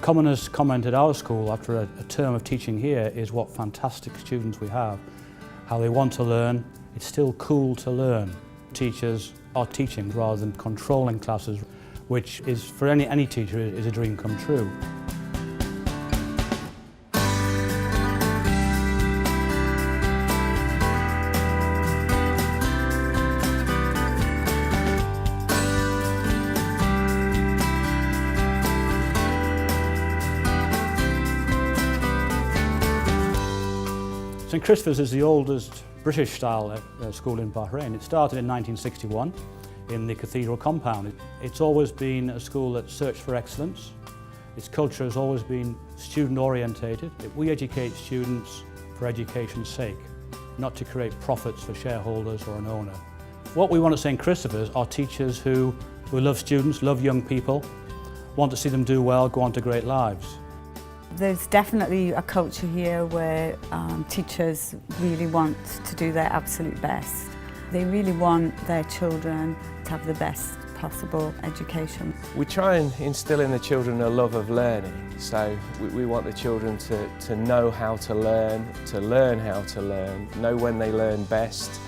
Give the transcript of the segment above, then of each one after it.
commonest comment at our school after a term of teaching here is what fantastic students we have, how they want to learn. It's still cool to learn. Teachers are teaching rather than controlling classes, which is for any teacher is a dream come true. St Christopher's is the oldest British-style school in Bahrain. It started in 1961 in the cathedral compound. It's always been a school that searched for excellence. Its culture has always been student-orientated. We educate students for education's sake, not to create profits for shareholders or an owner. What we want at St Christopher's are teachers who love students, love young people, want to see them do well, go on to great lives. There's definitely a culture here where teachers really want to do their absolute best. They really want their children to have the best possible education. We try and instill in the children a love of learning. So we want the children to know how to learn how to learn, know when they learn best.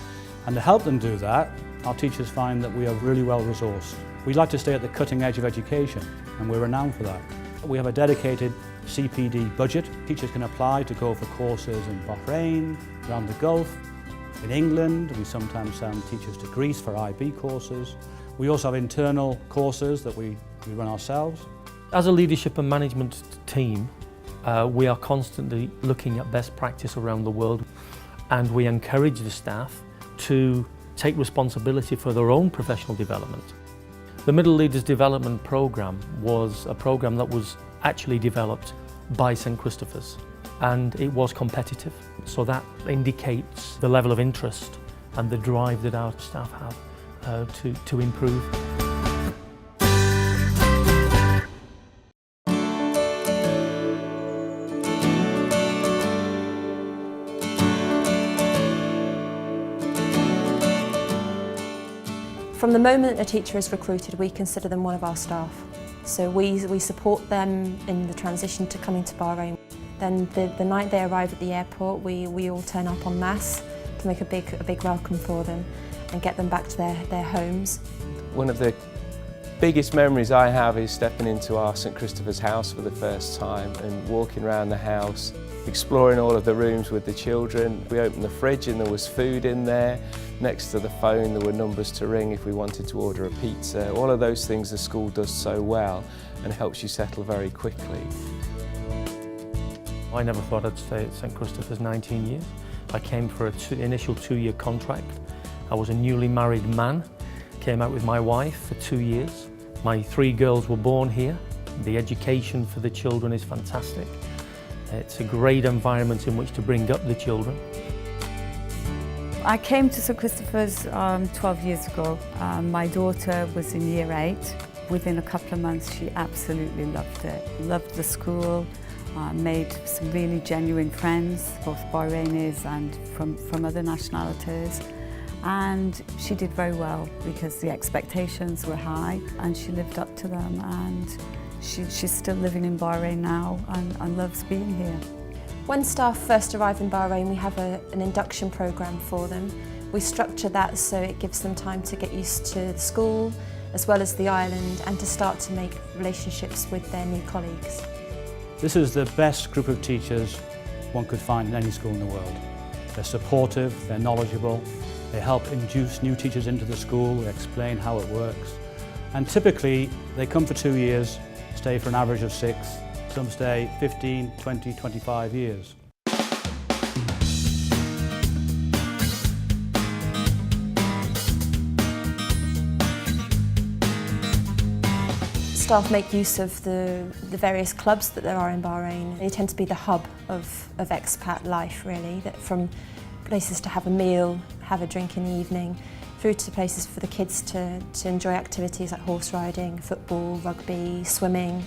And to help them do that, our teachers find that we are really well resourced. We like to stay at the cutting edge of education, and we're renowned for that. We have a dedicated CPD budget. Teachers can apply to go for courses in Bahrain, around the Gulf, in England. We sometimes send teachers to Greece for IB courses. We also have internal courses that we run ourselves. As a leadership and management team, we are constantly looking at best practice around the world, and we encourage the staff to take responsibility for their own professional development. The Middle Leaders Development Programme was a programme that was actually developed by St Christopher's, and it was competitive. So that indicates the level of interest and the drive that our staff have to improve. From the moment a teacher is recruited, we consider them one of our staff. So we support them in the transition to coming to Bahrain. Then the night they arrive at the airport, we all turn up en masse to make a big welcome for them and get them back to their homes. One of the biggest memories I have is stepping into our St Christopher's house for the first time and walking around the house, exploring all of the rooms with the children. We opened the fridge and there was food in there. Next to the phone there were numbers to ring if we wanted to order a pizza. All of those things the school does so well and helps you settle very quickly. I never thought I'd stay at St Christopher's 19 years. I came for an initial 2-year contract. I was a newly married man, came out with my wife for 2 years. My 3 girls were born here. The education for the children is fantastic. It's a great environment in which to bring up the children. I came to St Christopher's 12 years ago. My daughter was in year 8. Within a couple of months she absolutely loved it. Loved the school, made some really genuine friends, both Bahrainis and from other nationalities. And she did very well because the expectations were high and she lived up to them, and she's still living in Bahrain now and loves being here. When staff first arrive in Bahrain, we have an induction programme for them. We structure that so it gives them time to get used to the school as well as the island and to start to make relationships with their new colleagues. This is the best group of teachers one could find in any school in the world. They're supportive, they're knowledgeable, they help induce new teachers into the school, they explain how it works. And typically they come for 2 years, stay for an average of 6. Some stay 15, 20, 25 years. Staff make use of the various clubs that there are in Bahrain. They tend to be the hub of expat life, really, that from places to have a meal, have a drink in the evening, through to places for the kids to enjoy activities like horse riding, football, rugby, swimming.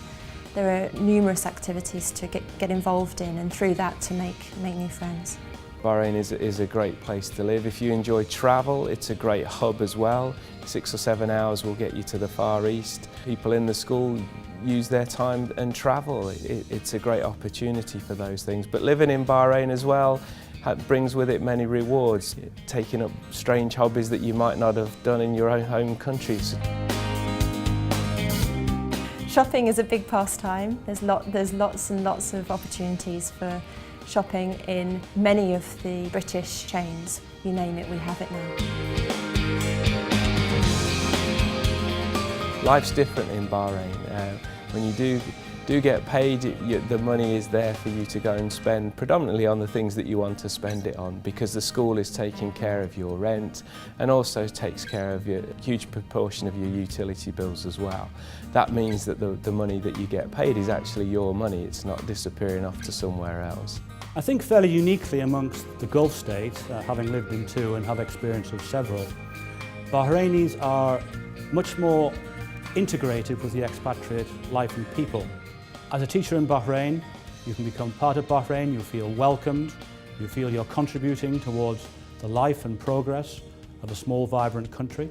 There are numerous activities to get involved in, and through that to make new friends. Bahrain is a great place to live. If you enjoy travel, it's a great hub as well. 6 or 7 hours will get you to the Far East. People in the school use their time and travel. It's a great opportunity for those things. But living in Bahrain as well brings with it many rewards, taking up strange hobbies that you might not have done in your own home countries. Shopping is a big pastime. There's lots and lots of opportunities for shopping in many of the British chains. You name it, we have it now. Life's different in Bahrain. When you do get paid, the money is there for you to go and spend predominantly on the things that you want to spend it on, because the school is taking care of your rent and also takes care of a huge proportion of your utility bills as well. That means that the money that you get paid is actually your money, it's not disappearing off to somewhere else. I think fairly uniquely amongst the Gulf states, having lived in two and have experience of several, Bahrainis are much more integrated with the expatriate life and people. As a teacher in Bahrain, you can become part of Bahrain, you feel welcomed, you feel you're contributing towards the life and progress of a small, vibrant country.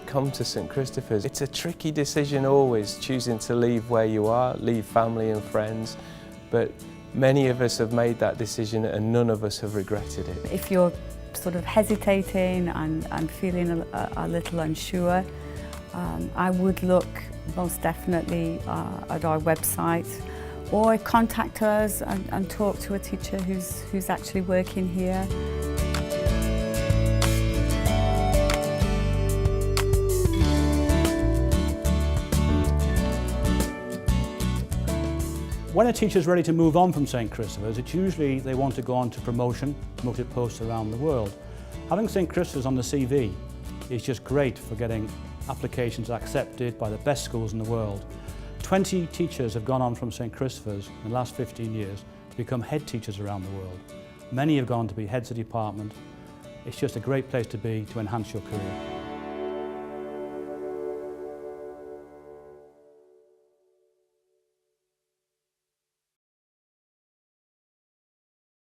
Come to St Christopher's. It's a tricky decision always, choosing to leave where you are, leave family and friends, but many of us have made that decision and none of us have regretted it. If you're sort of hesitating and feeling a little unsure, I would look most definitely at our website, or contact us and talk to a teacher who's actually working here. When a teacher's ready to move on from St Christopher's, it's usually they want to go on to promoted posts around the world. Having St Christopher's on the CV is just great for getting applications accepted by the best schools in the world. 20 teachers have gone on from St Christopher's in the last 15 years to become head teachers around the world. Many have gone on to be heads of department. It's just a great place to be to enhance your career.